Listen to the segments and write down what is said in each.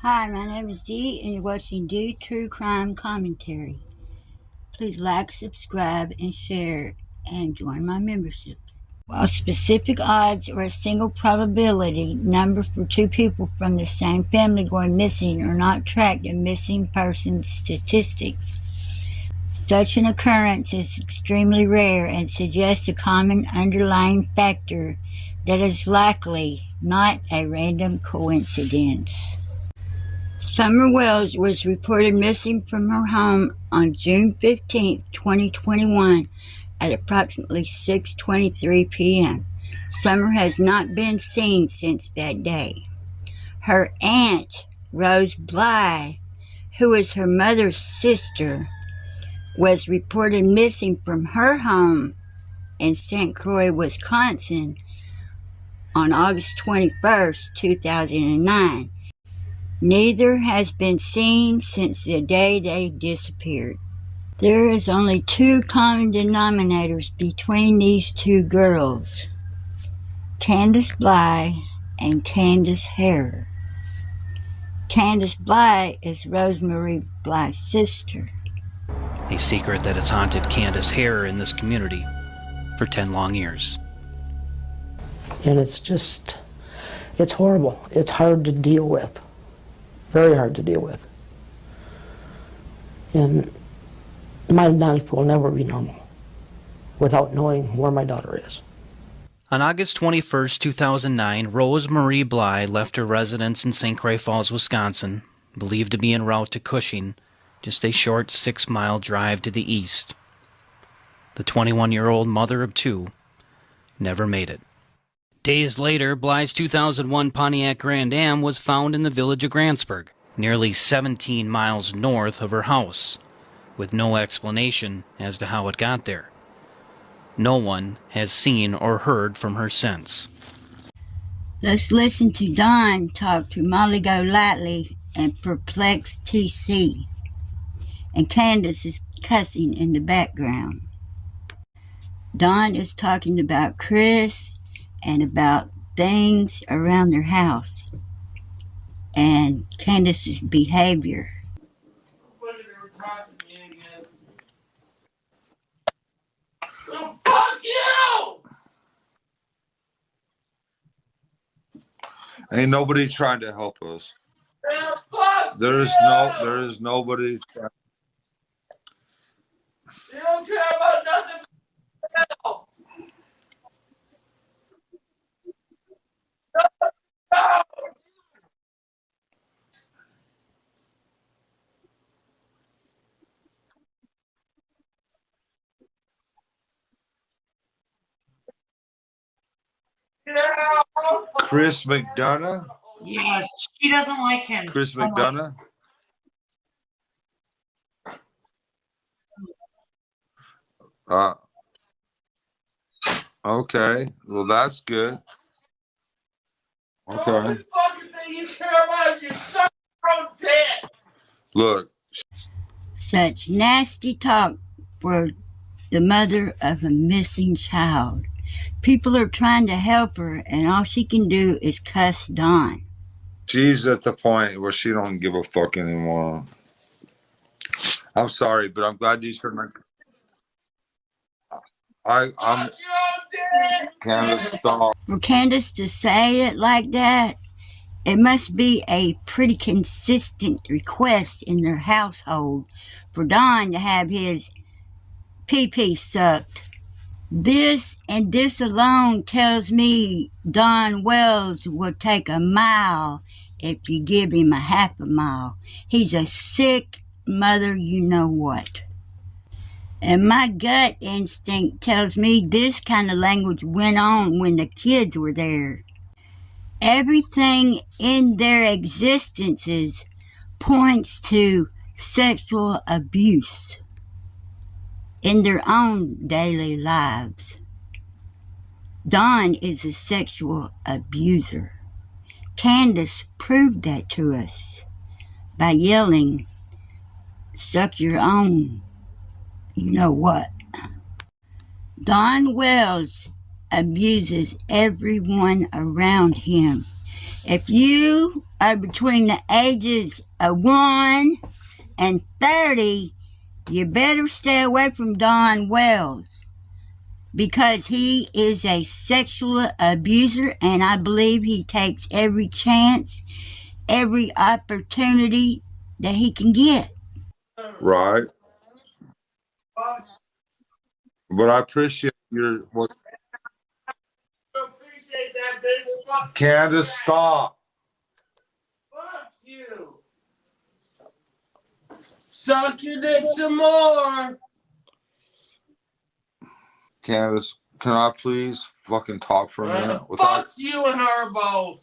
Hi, my name is Dee, and you're watching Dee True Crime Commentary. Please like, subscribe, and share, and join my membership. While specific odds or a single probability number for two people from the same family going missing are not tracked in missing persons statistics, such an occurrence is extremely rare and suggests a common underlying factor that is likely not a random coincidence. Summer Wells was reported missing from her home on June 15, 2021 at approximately 6:23 p.m. Summer has not been seen since that day. Her aunt, Rose Bly, who is her mother's sister, was reported missing from her home in St. Croix, Wisconsin on August 21, 2009. Neither has been seen since the day they disappeared. There is only two common denominators between these two girls, Candace Bly and Candace Harrer. Candace Bly is Rosemary Bly's sister. A secret that has haunted Candace Harrer in this community for 10 long years. And it's horrible. It's hard to deal with. Very hard to deal with. And my life will never be normal without knowing where my daughter is. On August 21, 2009, Rose Marie Bly left her residence in St. Croix Falls, Wisconsin, believed to be en route to Cushing, just a short 6-mile drive to the east. The 21-year-old mother of two never made it. Days later, Bly's 2001 Pontiac Grand Am was found in the village of Grantsburg, nearly 17 miles north of her house, with no explanation as to how it got there. No one has seen or heard from her since. Let's listen to Don talk to Molly Golightly and Perplexed TC. And Candace is cussing in the background. Don is talking about Chris and about things around their house and Candace's behavior. Fuck you! Ain't nobody trying to help us. There is nobody. You don't care about nothing. Chris McDonough? Yeah, she doesn't like him. Chris McDonough? Okay. Well, that's good. The Okay. only fucking thing you care about is your son from dead. Look. Such nasty talk for the mother of a missing child. People are trying to help her, and all she can do is cuss Don. She's at the point where she don't give a fuck anymore. I'm sorry, but I'm glad you said my. I'm Candace, stop. For Candace to say it like that, it must be a pretty consistent request in their household for Don to have his pee-pee sucked. This and this alone tells me Don Wells will take a mile if you give him a half a mile. He's a sick mother, you know what. And my gut instinct tells me this kind of language went on when the kids were there. Everything in their existences points to sexual abuse in their own daily lives. Don is a sexual abuser. Candace proved that to us by yelling, "Suck your own, you know what." Don Wells abuses everyone around him. If you are between the ages of 1 and 30, you better stay away from Don Wells because he is a sexual abuser, and I believe he takes every chance, every opportunity that he can get. Right. But I appreciate your. Appreciate that, bitch. Fuck Candace, stop. you. Suck your dick some more. Candace, can I please fucking talk for a minute? Fuck you and her both.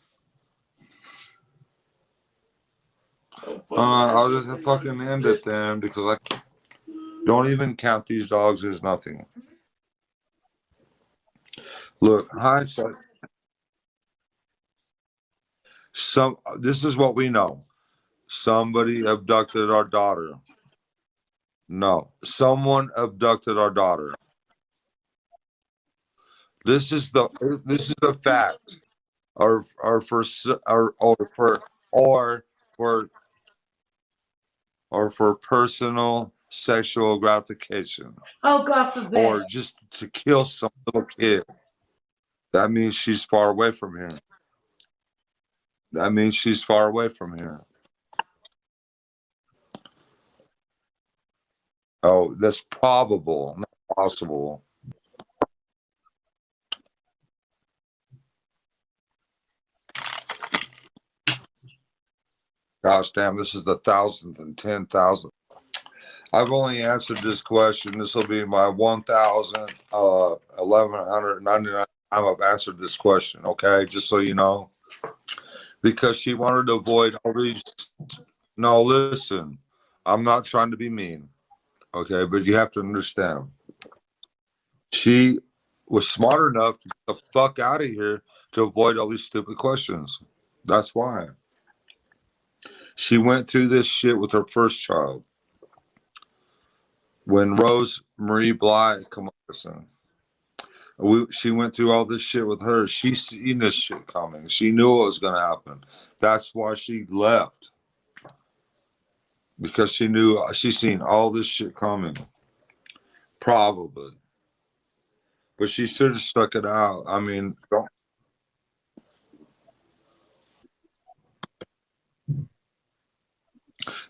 I'll just fucking end it then because I don't even count these dogs as nothing. Look, hindsight. This is what we know. Somebody abducted our daughter. No, someone abducted our daughter. This is a fact. Or for personal sexual gratification. Oh, God forbid. Or just to kill some little kid. That means she's far away from here. That means she's far away from here. Oh, that's probable, not possible. Gosh damn, this is the 1,000th and 10,000th. I've only answered this question. This will be my 1,199 time I've answered this question, okay? Just so you know. Because she wanted to avoid all these. No, listen. I'm not trying to be mean, okay? But you have to understand. She was smart enough to get the fuck out of here to avoid all these stupid questions. That's why. She went through this shit with her first child. When Rose Marie Bly, come on, listen. She went through all this shit with her. She seen this shit coming. She knew what was going to happen. That's why she left. Because she knew, she seen all this shit coming. Probably. But she should have stuck it out. I mean, don't.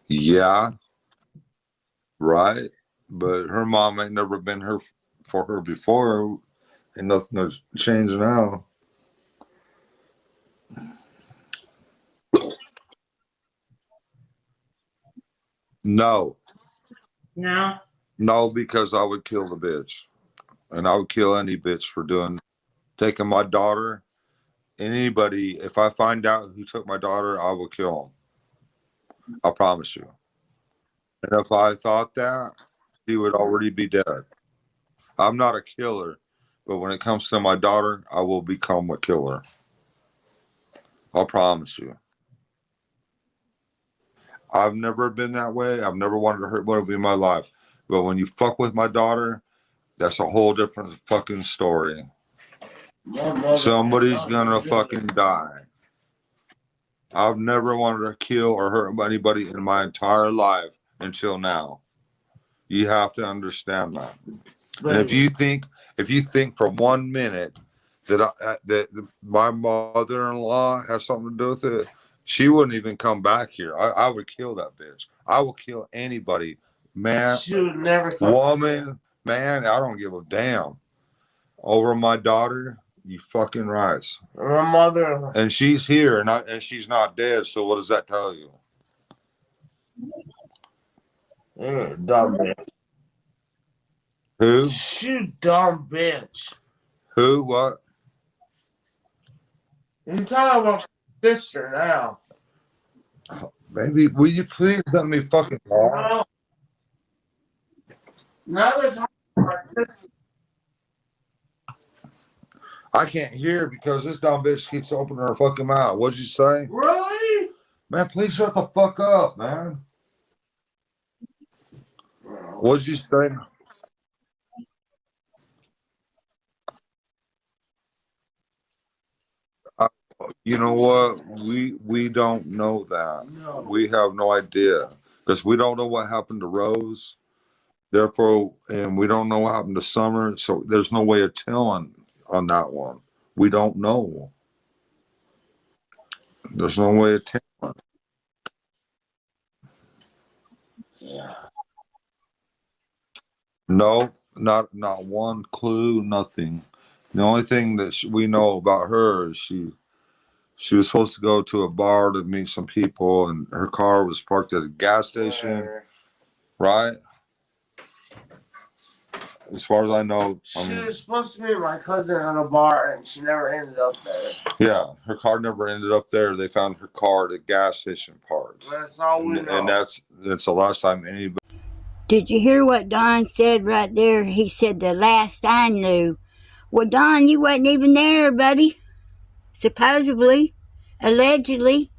Yeah, right. But her mom ain't never been her for her before, and nothing has changed now. No, No. no, because I would kill the bitch, and I would kill any bitch for taking my daughter. Anybody, if I find out who took my daughter, I will kill him. I promise you. And if I thought that, she would already be dead. I'm not a killer, but when it comes to my daughter, I will become a killer. I promise you. I've never been that way. I've never wanted to hurt anybody in my life. But when you fuck with my daughter, that's a whole different fucking story. Somebody's gonna fucking die. I've never wanted to kill or hurt anybody in my entire life until now. You have to understand that. And if you think for 1 minute that my mother-in-law has something to do with it, she wouldn't even come back here. I would kill that bitch. I will kill anybody, man, She would never come. woman, man. I don't give a damn. Over my daughter, you fucking rice. Her mother. And she's here, and she's not dead. So what does that tell you? Dumb bitch. Who? You dumb bitch. Who? What? You're talking about my sister now. Baby, will you please let me fucking talk? No. Now they're talking about my sister. I can't hear because this dumb bitch keeps opening her fucking mouth. What'd you say? Really? Man, please shut the fuck up, man. What'd you say? You know what? We don't know that. No. We have no idea because we don't know what happened to Rose. Therefore, and we don't know what happened to Summer. So there's no way of telling on that one. We don't know. There's no way of telling. No, not one clue, nothing. The only thing that we know about her is she was supposed to go to a bar to meet some people, and her car was parked at a gas station, right? As far as I know, She was supposed to meet my cousin at a bar, and she never ended up there. yeah, her car never ended up there. They found her car at a gas station parked. That's all we know. And that's the last time anybody. Did you hear what Don said right there? He said, the last I knew. Well, Don, you wasn't even there, buddy. Supposedly. Allegedly.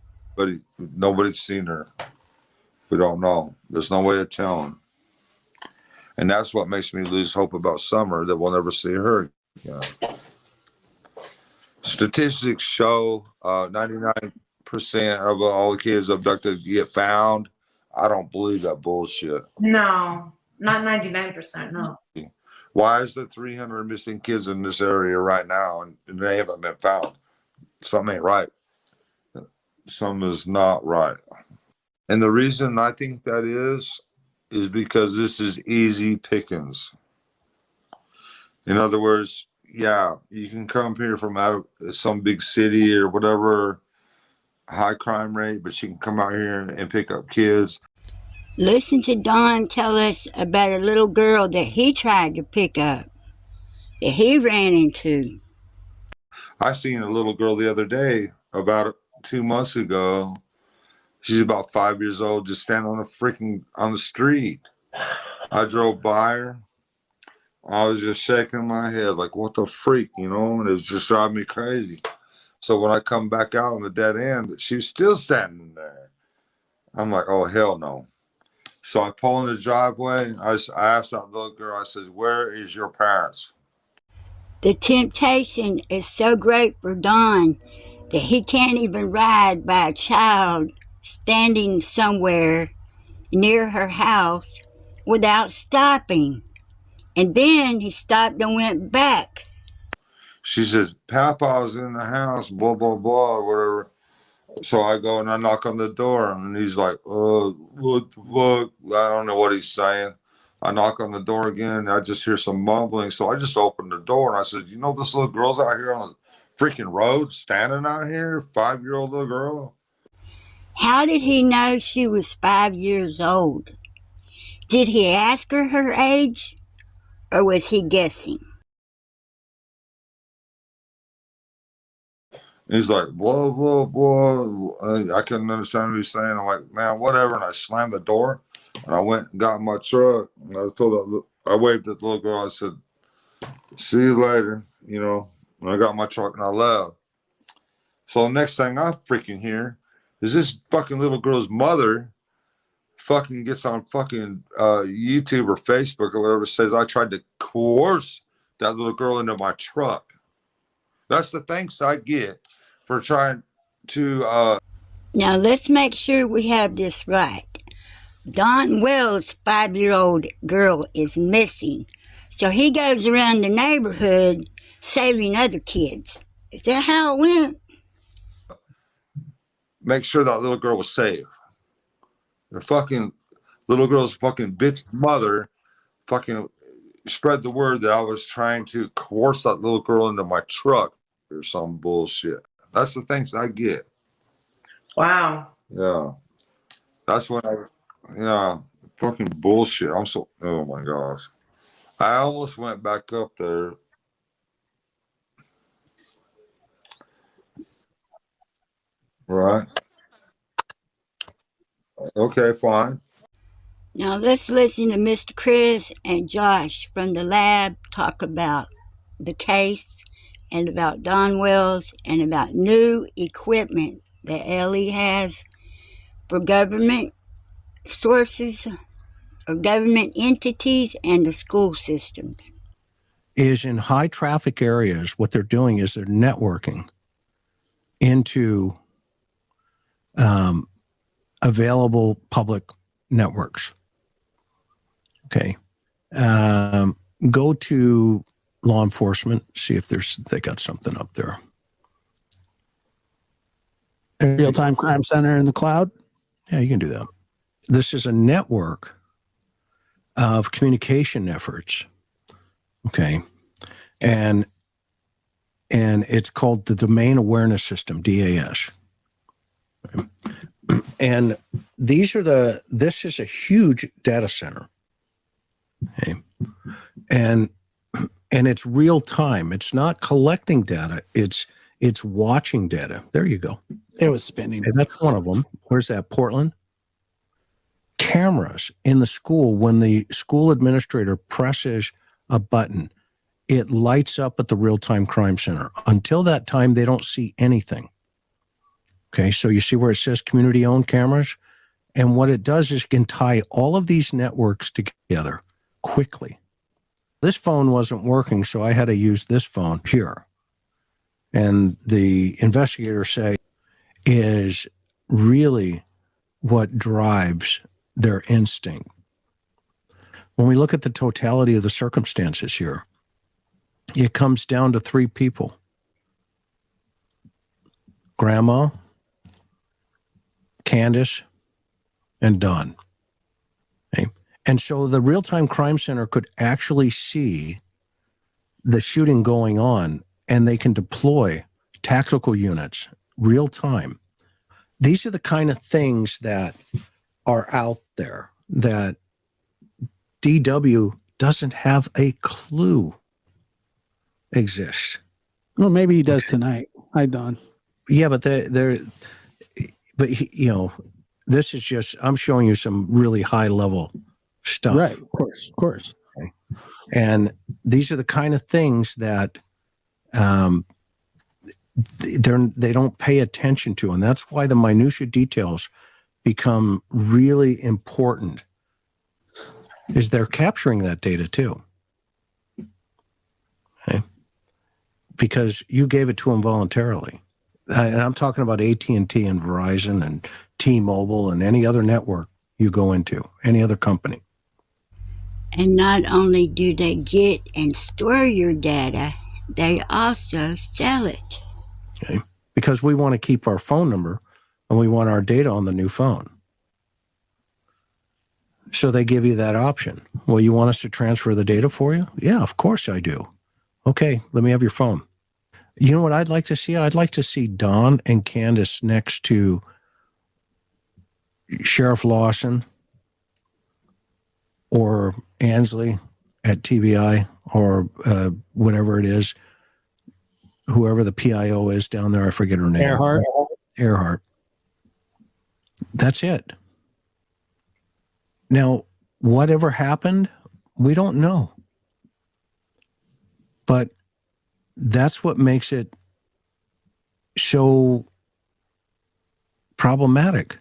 Nobody's seen her. We don't know. There's no way of telling. And that's what makes me lose hope about Summer, that we'll never see her again. Statistics show 99% of all the kids abducted get found. I don't believe that bullshit. No, not 99%. No. Why is there 300 missing kids in this area right now and they haven't been found? Something ain't right. Something is not right. And the reason I think that is because this is easy pickings. In other words, yeah, you can come here from out of some big city or whatever, high crime rate, but you can come out here and pick up kids. Listen to Don tell us about a little girl that he tried to pick up, that he ran into. I seen a little girl the other day, about 2 months ago. She's about 5 years old, just standing on the street. I drove by her. I was just shaking my head like, what the freak, you know? And it was just driving me crazy. So when I come back out on the dead end, she was still standing there. I'm like, oh, hell no. So I pull in the driveway. I asked that little girl, I said, where is your parents? The temptation is so great for Don that he can't even ride by a child standing somewhere near her house without stopping. And then he stopped and went back. She says, Papa's in the house, blah, blah, blah, or whatever. So I go and I knock on the door, and he's like, what the fuck? I don't know what he's saying. I knock on the door again, and I just hear some mumbling. So I just opened the door, and I said, you know, this little girl's out here on the freaking road, standing out here, 5-year-old little girl. How did he know she was 5 years old? Did he ask her age, or was he guessing? He's like, blah, blah, blah. I couldn't understand what he's saying. I'm like, man, whatever. And I slammed the door, and I went and got in my truck. And I waved at the little girl. I said, see you later, you know. And I got in my truck and I left. So the next thing I freaking hear is this fucking little girl's mother fucking gets on fucking YouTube or Facebook or whatever, says I tried to coerce that little girl into my truck. That's the thanks I get for trying to. Now let's make sure we have this right. Don Wells' 5-year-old girl is missing. So he goes around the neighborhood saving other kids. Is that how it went? Make sure that little girl was safe. The fucking little girl's fucking bitch mother fucking spread the word that I was trying to coerce that little girl into my truck or some bullshit. That's the things I get. Wow. Yeah. That's when fucking bullshit. Oh my gosh. I almost went back up there. Right. Okay, fine. Now let's listen to Mr. Chris and Josh from the lab talk about the case and about Don Wells and about new equipment that Ellie has for government sources or government entities and the school systems. Is in high traffic areas, what they're doing is they're networking into available public networks. Okay. Go to law enforcement, see if they got something up there. Real-time crime center in the cloud. Yeah, you can do that. This is a network of communication efforts. Okay. And it's called the Domain Awareness System, DAS. And this is a huge data center. Okay. And it's real time. It's not collecting data. It's watching data. There you go. It was spinning. Okay, that's one of them. Where's that? Portland? Cameras in the school. When the school administrator presses a button, it lights up at the real-time crime center. Until that time, they don't see anything. Okay, so you see where it says community-owned cameras? And what it does is it can tie all of these networks together quickly. This phone wasn't working, so I had to use this phone here. And the investigators say is really what drives their instinct. When we look at the totality of the circumstances here, it comes down to three people: Grandma, Candace, and Don. Okay. And so the real-time crime center could actually see the shooting going on, and they can deploy tactical units real time. These are the kind of things that are out there that DW doesn't have a clue exists. Well, maybe he does tonight. Hi, Don. Yeah, but this is just, I'm showing you some really high level stuff. Right, of course. Okay. And these are the kind of things that they don't pay attention to. And that's why the minutiae details become really important, is they're capturing that data too. Okay. Because you gave it to them voluntarily. And I'm talking about AT&T and Verizon and T-Mobile and any other network you go into, any other company. And not only do they get and store your data, they also sell it. Okay. Because we want to keep our phone number and we want our data on the new phone. So they give you that option. Well, you want us to transfer the data for you? Yeah, of course I do. Okay, let me have your phone. You know what I'd like to see? I'd like to see Don and Candace next to Sheriff Lawson or Ansley at TBI or whatever it is, whoever the PIO is down there. I forget her name. Earhart. That's it. Now, whatever happened, we don't know. But that's what makes it so problematic.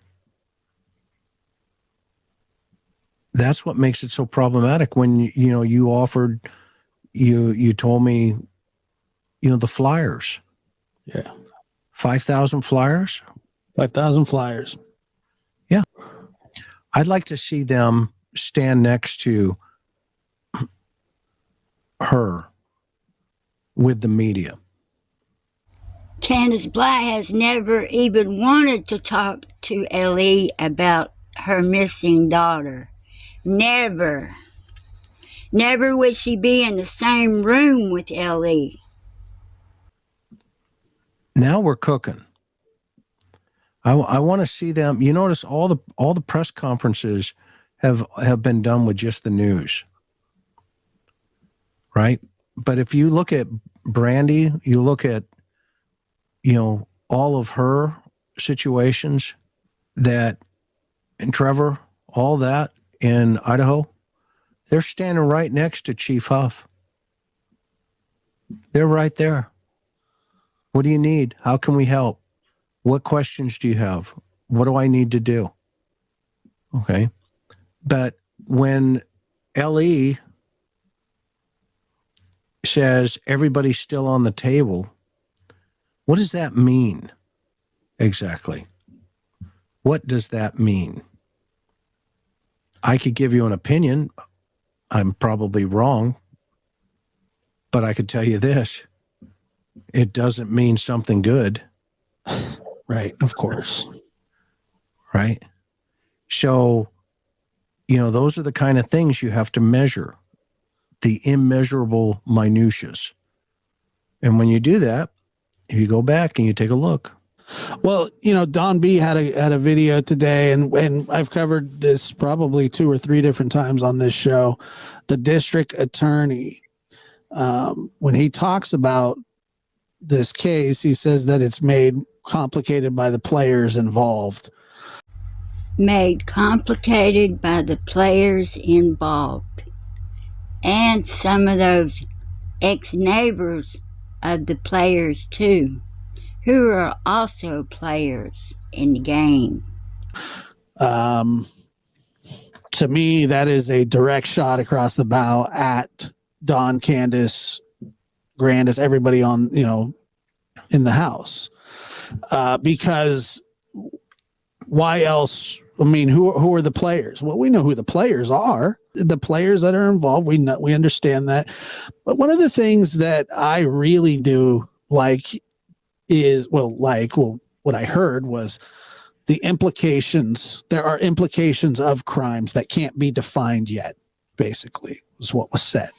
That's what makes it so problematic. When you offered, you told me, the flyers. Yeah. 5,000 flyers? 5,000 flyers. Yeah. I'd like to see them stand next to her with the media. Candace Bly has never even wanted to talk to Ellie about her missing daughter. Never. Never would she be in the same room with Ellie. Now we're cooking. I want to see them. You notice all the press conferences have been done with just the news, right? But if you look at Brandy, you look at all of her situations and Trevor, all that in Idaho, they're standing right next to Chief Huff. They're right there. What do you need? How can we help? What questions do you have? What do I need to do? Okay. But when LE says everybody's still on the table, what does that mean? Exactly. What does that mean? I could give you an opinion. I'm probably wrong, but I could tell you this. It doesn't mean something good. Right. Of course. Right? So, those are the kind of things you have to measure, the immeasurable minutiae. And when you do that, if you go back and you take a look. Well, Don B had a video today, and I've covered this probably 2 or 3 different times on this show. The district attorney, when he talks about this case, he says that it's made complicated by the players involved. Made complicated by the players involved. And some of those ex-neighbors of the players too, who are also players in the game. To me, that is a direct shot across the bow at Don, Candace, Grandis, everybody on, in the house. Because why else? I mean, who are the players? Well, we know who the players are. The players that are involved, we understand that. But one of the things that I really do like is, what I heard was the implications. There are implications of crimes that can't be defined yet, basically, is what was said.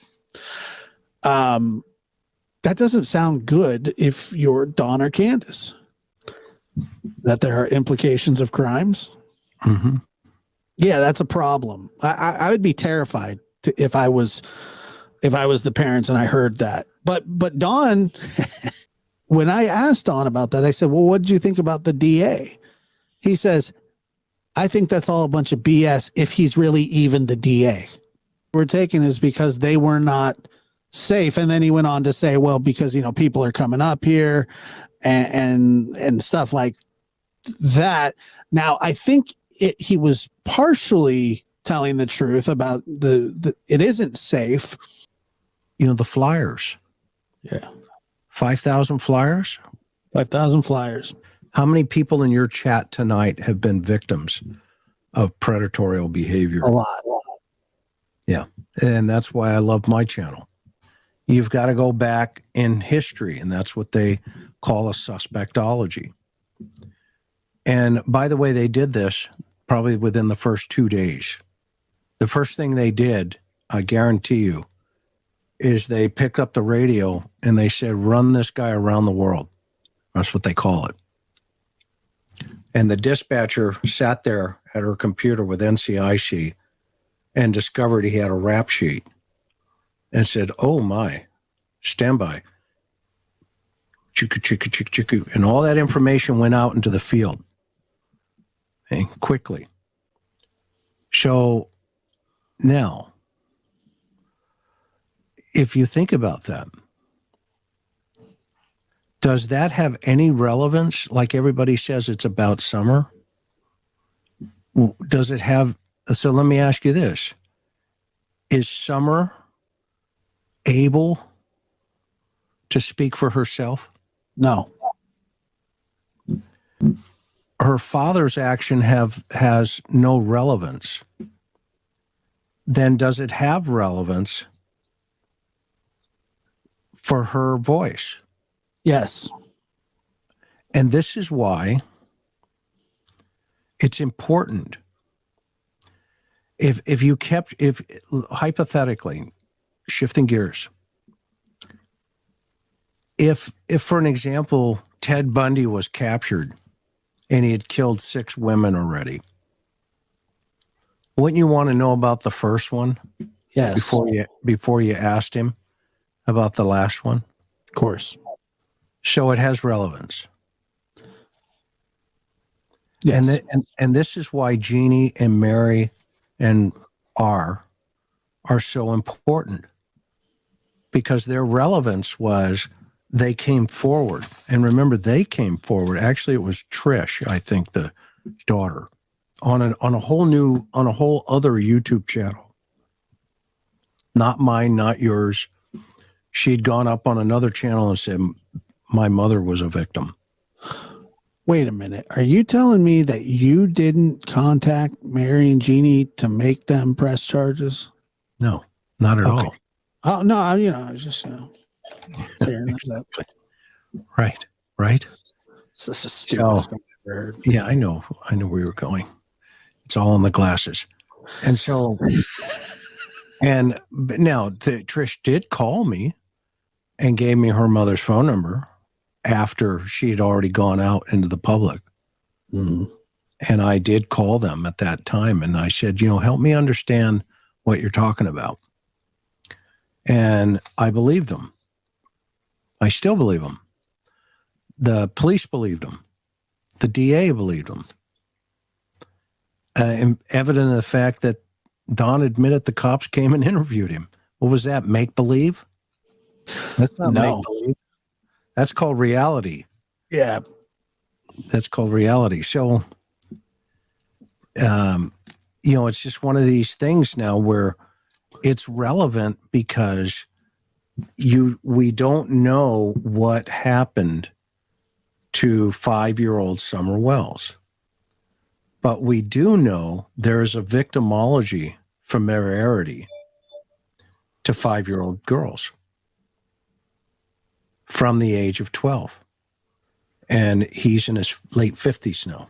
That doesn't sound good if you're Don or Candace. That there are implications of crimes. Mm-hmm. Yeah, that's a problem. I would be terrified if I was the parents and I heard that. But Don, when I asked Don about that, I said, well, what did you think about the DA? He says, I think that's all a bunch of BS if he's really even the DA. We're taking is because they were not safe. And then he went on to say, well, because, people are coming up here and stuff like that. Now, I think he was partially telling the truth about the it isn't safe. The flyers. Yeah. 5,000 flyers? 5,000 flyers. How many people in your chat tonight have been victims of predatory behavior? A lot. Yeah. And that's why I love my channel. You've got to go back in history, and that's what they call a suspectology. And by the way, they did this probably within the first 2 days. The first thing they did, I guarantee you, is they picked up the radio and they said, run this guy around the world. That's what they call it. And the dispatcher sat there at her computer with NCIC and discovered he had a rap sheet and said, oh my, stand by. Chicka, chicka, chicka, chicka. And all that information went out into the field. Okay, quickly. So now, if you think about that, does that have any relevance? Like everybody says it's about summer. Does it have? So let me ask you this. Is Summer able to speak for herself? No. Her father's action has no relevance. Then does it have relevance for her voice? Yes. And this is why it's important. If hypothetically, shifting gears, if for an example, Ted Bundy was captured and he had killed 6 women already, wouldn't you want to know about the first one? Yes. Before you asked him about the last one? Of course. So it has relevance. Yes. And this is why Jeannie and Mary and are so important, because their relevance was they came forward. And remember, they came forward. Actually, it was Trish, I think, the daughter, on a whole other YouTube channel. Not mine, not yours. She'd gone up on another channel and said, my mother was a victim. Wait a minute. Are you telling me that you didn't contact Mary and Jeannie to make them press charges? No, not at all. Oh, no, I was just, clearing that up. Right. This is the stupidest thing I've ever heard. Yeah, I know where you were going. It's all in the glasses. And so, but now Trish did call me and gave me her mother's phone number after she had already gone out into the public. Mm-hmm. And I did call them at that time. And I said, help me understand what you're talking about. And I believed them. I still believe them. The police believed them. The DA believed them. And evident of the fact that Don admitted the cops came and interviewed him. What was that? Make believe? That's not make believe. That's called reality. Yeah. That's called reality. So, it's just one of these things now where it's relevant because we don't know what happened to 5-year-old Summer Wells. But we do know there is a victimology familiarity to 5-year-old girls from the age of 12. And he's in his late 50s now.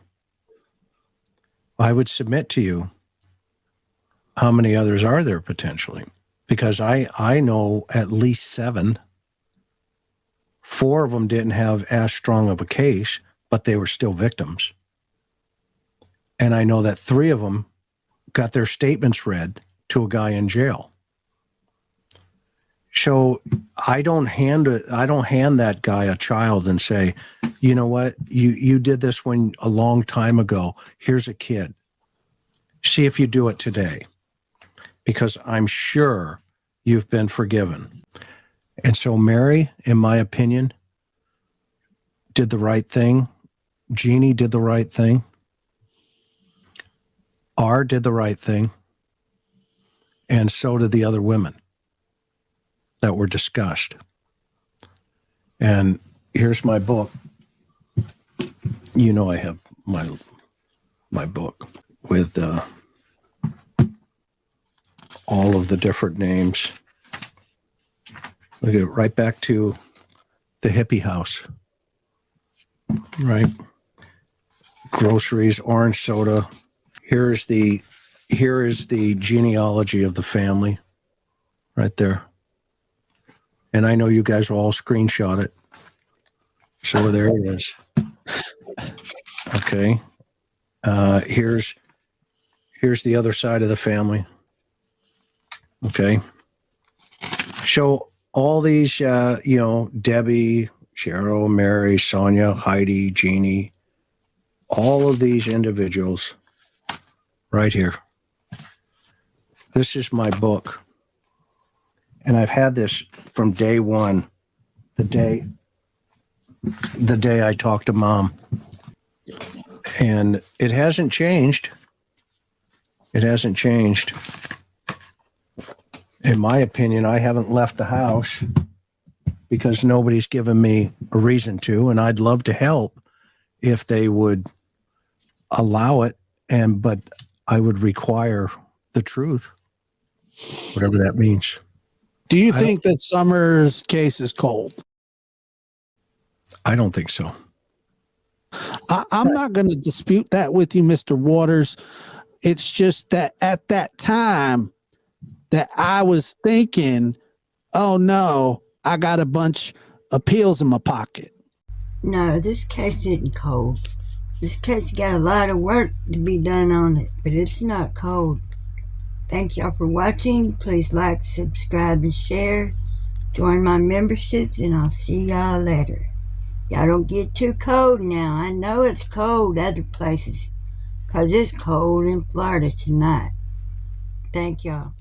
I would submit to you, how many others are there potentially? Because I know at least 7. 4 of them didn't have as strong of a case, but they were still victims. And I know that 3 of them got their statements read to a guy in jail. So I don't hand that guy a child and say, you know what, you did this a long time ago. Here's a kid. See if you do it today, because I'm sure you've been forgiven. And so Mary, in my opinion, did the right thing. Jeannie did the right thing. R did the right thing. And so did the other women that were discussed. And here's my book. I have my book with all of the different names. Look at it, right back to the hippie house, right? Groceries, orange soda. Here is the genealogy of the family right there. And I know you guys will all screenshot it. So there it is. Okay. Here's the other side of the family. Okay. So all these, Debbie, Cheryl, Mary, Sonia, Heidi, Jeannie, all of these individuals right here. This is my book. And I've had this from day one, the day I talked to Mom. And it hasn't changed. It hasn't changed. In my opinion, I haven't left the house because nobody's given me a reason to, and I'd love to help if they would allow it, but I would require the truth, whatever that means. Do you think that Summer's case is cold? I don't think so. I'm not going to dispute that with you, Mr. Waters. It's just that at that time that I was thinking, oh no, I got a bunch of pills in my pocket. No, this case isn't cold. This case got a lot of work to be done on it, but it's not cold. Thank y'all for watching. Please like, subscribe, and share. Join my memberships, and I'll see y'all later. Y'all don't get too cold now. I know it's cold other places, 'cause it's cold in Florida tonight. Thank y'all.